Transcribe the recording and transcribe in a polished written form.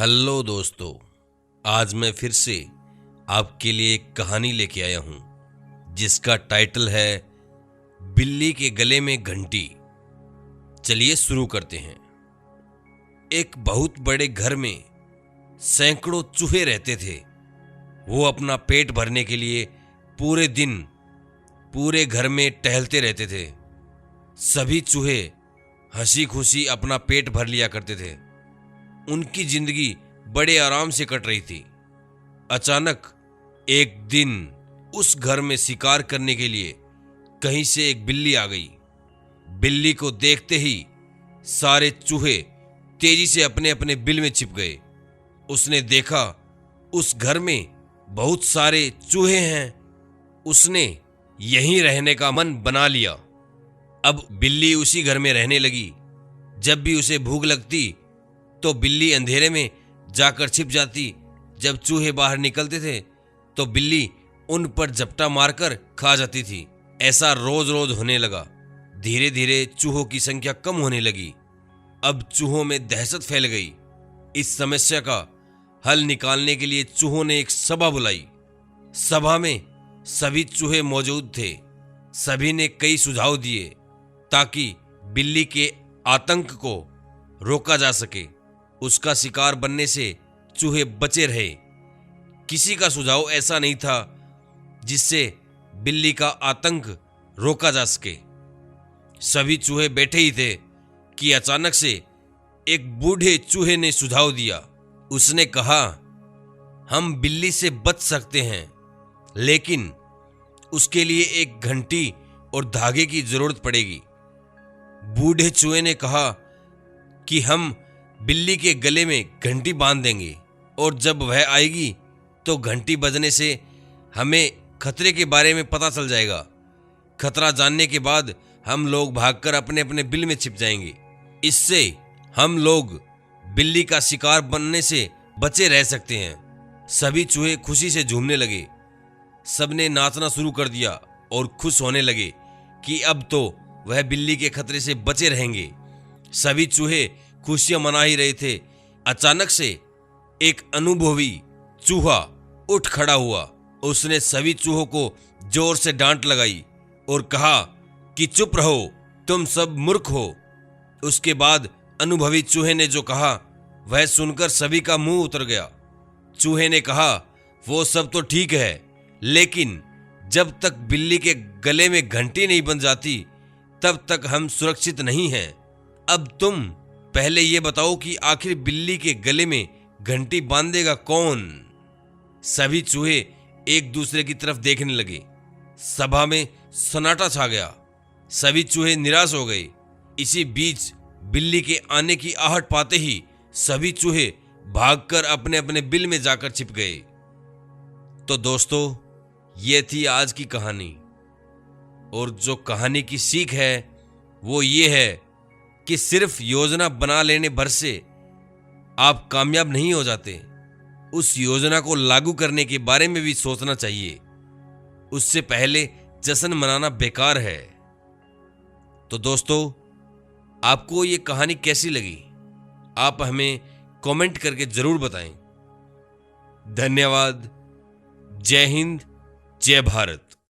Hello दोस्तों, आज मैं फिर से आपके लिए एक कहानी लेके आया हूं जिसका टाइटल है बिल्ली के गले में घंटी। चलिए शुरू करते हैं। एक बहुत बड़े घर में सैकड़ों चूहे रहते थे। वो अपना पेट भरने के लिए पूरे दिन पूरे घर में टहलते रहते थे। सभी चूहे हंसी खुशी अपना पेट भर लिया करते थे। उनकी जिंदगी बड़े आराम से कट रही थी। अचानक एक दिन उस घर में शिकार करने के लिए कहीं से एक बिल्ली आ गई। बिल्ली को देखते ही सारे चूहे तेजी से अपने अपने बिल में छिप गए। उसने देखा उस घर में बहुत सारे चूहे हैं। उसने यहीं रहने का मन बना लिया। अब बिल्ली उसी घर में रहने लगी। जब भी उसे भूख लगती तो बिल्ली अंधेरे में जाकर छिप जाती। जब चूहे बाहर निकलते थे तो बिल्ली उन पर झपटा मारकर खा जाती थी। ऐसा रोज रोज होने लगा। धीरे धीरे चूहों की संख्या कम होने लगी। अब चूहों में दहशत फैल गई। इस समस्या का हल निकालने के लिए चूहों ने एक सभा बुलाई। सभा में सभी चूहे मौजूद थे। सभी ने कई सुझाव दिए ताकि बिल्ली के आतंक को रोका जा सके, उसका शिकार बनने से चूहे बचे रहे। किसी का सुझाव ऐसा नहीं था जिससे बिल्ली का आतंक रोका जा सके। सभी चूहे बैठे ही थे कि अचानक से एक बूढ़े चूहे ने सुझाव दिया। उसने कहा, हम बिल्ली से बच सकते हैं, लेकिन उसके लिए एक घंटी और धागे की जरूरत पड़ेगी। बूढ़े चूहे ने कहा कि हम बिल्ली के गले में घंटी बांध देंगे और जब वह आएगी तो घंटी बजने से हमें खतरे के बारे में पता चल जाएगा। खतरा जानने के बाद हम लोग भागकर अपने अपने बिल में छिप जाएंगे। इससे हम लोग बिल्ली का शिकार बनने से बचे रह सकते हैं। सभी चूहे खुशी से झूमने लगे। सबने नाचना शुरू कर दिया और खुश होने लगे कि अब तो वह बिल्ली के खतरे से बचे रहेंगे। सभी चूहे खुशियां मना ही रहे थे। अचानक से एक अनुभवी चूहा उठ खड़ा हुआ। उसने सभी चूहों को जोर से डांट लगाई और कहा कि चुप रहो, तुम सब मूर्ख हो। उसके बाद अनुभवी चूहे ने जो कहा वह सुनकर सभी का मुंह उतर गया। चूहे ने कहा, वो सब तो ठीक है, लेकिन जब तक बिल्ली के गले में घंटी नहीं बन जाती तब तक हम सुरक्षित नहीं हैं। अब तुम पहले ये बताओ कि आखिर बिल्ली के गले में घंटी बांधेगा कौन? सभी चूहे एक दूसरे की तरफ देखने लगे। सभा में सन्नाटा छा गया। सभी चूहे निराश हो गए। इसी बीच बिल्ली के आने की आहट पाते ही सभी चूहे भागकर अपने अपने बिल में जाकर छिप गए। तो दोस्तों, ये थी आज की कहानी। और जो कहानी की सीख है वो ये है कि सिर्फ योजना बना लेने भर से आप कामयाब नहीं हो जाते। उस योजना को लागू करने के बारे में भी सोचना चाहिए। उससे पहले जश्न मनाना बेकार है। तो दोस्तों, आपको ये कहानी कैसी लगी? आप हमें कमेंट करके जरूर बताएं। धन्यवाद। जय हिंद, जय भारत।